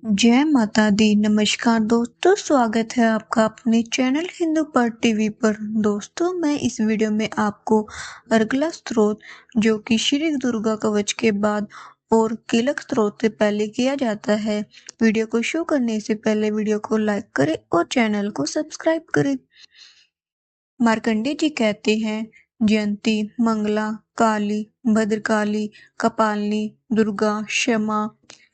जय माता दी। नमस्कार दोस्तों, स्वागत है आपका अपने चैनल हिंदू पर टीवी पर। दोस्तों, मैं इस वीडियो में आपको अर्गला स्त्रोत, जो कि श्री दुर्गा कवच के बाद और कीलक स्त्रोत से पहले किया जाता है। वीडियो को शुरू करने से पहले वीडियो को लाइक करें और चैनल को सब्सक्राइब करें। मार्कंडे जी कहते हैं, जयंती, मंगला, काली, भद्रकाली, कपालिनी, दुर्गा, क्षमा,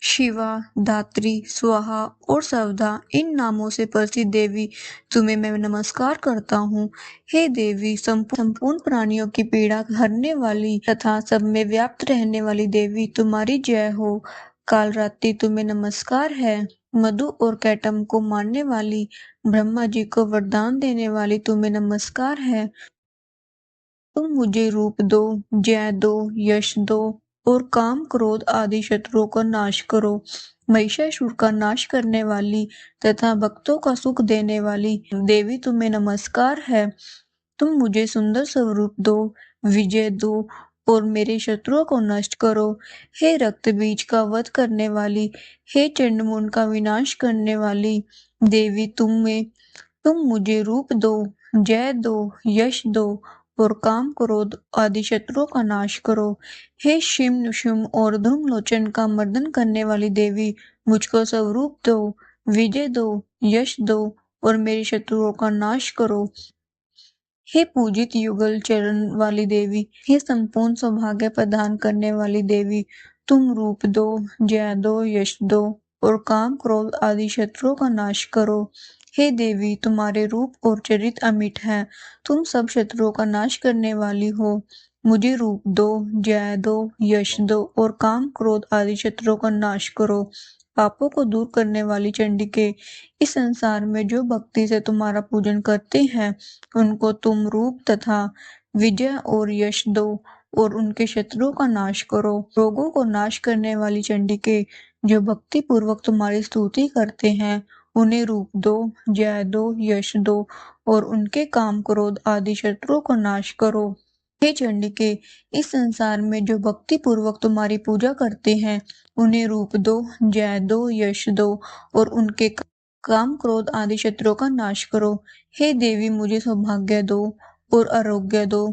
शिवा, धात्री, स्वाहा और सवधा, इन नामों से प्रसिद्ध देवी तुम्हें मैं नमस्कार करता हूँ। हे देवी, संपूर्ण प्राणियों की पीड़ा हरने वाली तथा सब में व्याप्त रहने वाली देवी, तुम्हारी जय हो। कालरात्रि, तुम्हें नमस्कार है। मधु और कैटम को मारने वाली, ब्रह्मा जी को वरदान देने वाली, तुम्हें नमस्कार है। तुम मुझे रूप दो, जय दो, यश दो और काम क्रोध आदि शत्रुओं का नाश करो। महिषासुर का नाश करने वाली तथा भक्तों का सुख देने वाली देवी, तुम्हें नमस्कार है। तुम मुझे सुंदर स्वरूप दो, विजय दो और मेरे शत्रुओं को नष्ट करो। हे रक्त बीज का वध करने वाली, हे चंडमुंड का विनाश करने वाली देवी, तुम मुझे रूप दो, जय दो, यश दो और काम क्रोध आदि शत्रुओं का नाश करो। हे शिव शुम और धूम्रलोचन का मर्दन करने वाली देवी, मुझको स्वरूप दो, विजय दो, यश दो और मेरे शत्रुओं का नाश करो। हे पूजित युगल चरण वाली देवी, हे संपूर्ण सौभाग्य प्रदान करने वाली देवी, तुम रूप दो, जय दो, यश दो और काम क्रोध आदि शत्रुओं का नाश करो। हे देवी, तुम्हारे रूप और चरित्र अमिट है, तुम सब शत्रुओं का नाश करने वाली हो। मुझे रूप दो, जय दो, यश दो और काम क्रोध आदि शत्रुओं का नाश करो। पापों को दूर करने वाली चंडिके, इस संसार में जो भक्ति से तुम्हारा पूजन करते हैं, उनको तुम रूप तथा विजय और यश दो और उनके शत्रुओं का नाश करो। रोगों को नाश करने वाली चंडिके, जो भक्ति पूर्वक तुम्हारी स्तुति करते हैं, उन्हें रूप दो, जय दो, यश दो और उनके काम क्रोध आदि शत्रुओं को नाश करो। हे चंडिके, इस संसार में जो भक्ति पूर्वक तुम्हारी पूजा करते हैं, उन्हें रूप दो, जय दो, यश दो और उनके काम क्रोध आदि शत्रुओं का नाश करो। हे देवी, मुझे सौभाग्य दो और आरोग्य दो,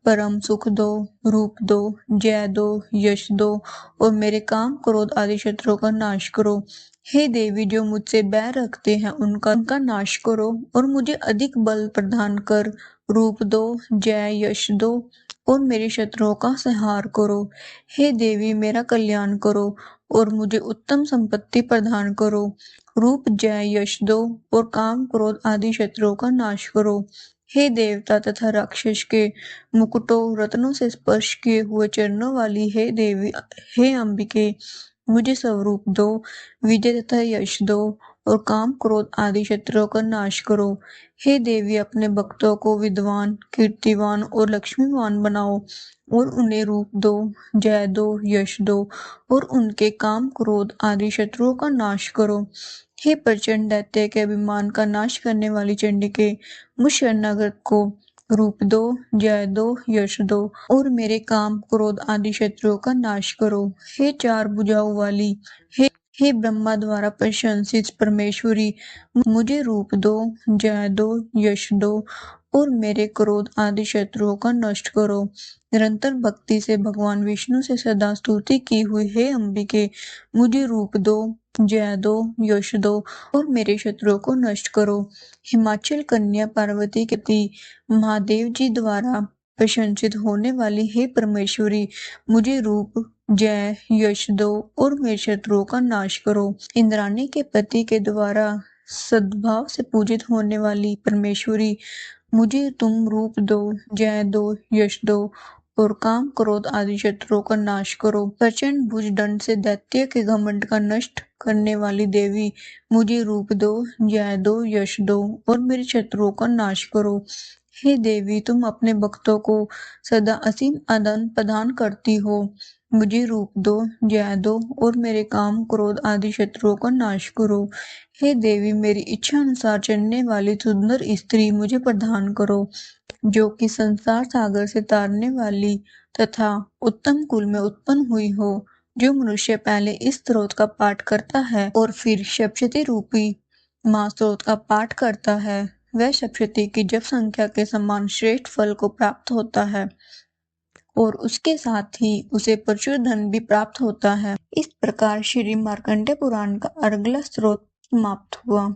परम सुख दो, रूप दो, जय दो, यश दो और मेरे काम क्रोध आदि शत्रुओं का नाश करो। हे देवी, जो मुझसे बैर रखते हैं, उनका नाश करो और मुझे अधिक बल प्रदान कर रूप दो, जय, यश दो और मेरे शत्रुओं का संहार करो। हे देवी, मेरा कल्याण करो और मुझे उत्तम संपत्ति प्रदान करो। रूप, जय, यश दो और काम क्रोध आदि शत्रुओं का नाश करो। हे देवता तथा राक्षस के मुकुटों रत्नों से स्पर्श किए हुए चरणों वाली हे देवी, हे अंबिके, मुझे स्वरूप दो, विजय तथा यश दो और काम क्रोध आदि शत्रुओं का नाश करो। हे देवी, अपने भक्तों को विद्वान, कीर्तिवान और लक्ष्मीवान बनाओ और उन्हें रूप दो, जय दो, यश दो और उनके काम क्रोध आदि शत्रुओं का नाश करो। हे प्रचंड दैत्य के अभिमान का नाश करने वाली चंडिके, मुझ शरणागत को रूप दो, जय दो, यश दो और मेरे काम क्रोध आदि शत्रुओं का नाश करो। हे चार भुजाओं वाली, हे ब्रह्मा द्वारा प्रशंसित परमेश्वरी, मुझे रूप दो, जय दो, यश दो और मेरे क्रोध आदि शत्रुओं का नष्ट करो। निरंतर भक्ति से भगवान विष्णु से सदा स्तुति की हुई हे अंबिके, मुझे रूप दो, जय दो, यश दो और मेरे शत्रुओं को नष्ट करो। हिमाचल कन्या पार्वती के पति महादेव जी द्वारा प्रशंसित होने वाली हे परमेश्वरी, मुझे रूप, जय, यश दो और मेरे शत्रुओं का नाश करो। इंद्राणी के पति के द्वारा सद्भाव से पूजित होने वाली परमेश्वरी, मुझे तुम रूप दो, जय दो, यश दो और काम क्रोध आदि शत्रुओं का नाश करो। प्रचंड भुज दंड से दैत्य के घमंड का नष्ट करने वाली देवी, मुझे रूप दो, जय दो, यश दो और मेरे शत्रुओं का नाश करो। हे देवी, तुम अपने भक्तों को सदा असीम आदान प्रदान करती हो। मुझे रूप दो, जय दो और मेरे काम क्रोध आदि शत्रुओं का नाश करो। हे देवी, मेरी इच्छा अनुसार चलने वाली सुंदर स्त्री मुझे प्रदान करो, जो कि संसार सागर से तारने वाली तथा उत्तम कुल में उत्पन्न हुई हो जो मनुष्य पहले इस स्त्रोत का पाठ करता है और फिर सप्तशती रूपी महास्त्रोत का पाठ करता है, वह सप्तशती की जप संख्या के समान श्रेष्ठ फल को प्राप्त होता है और उसके साथ ही उसे प्रचुर धन भी प्राप्त होता है। इस प्रकार श्री मार्कंडेय पुराण का अगला स्त्रोत समाप्त हुआ।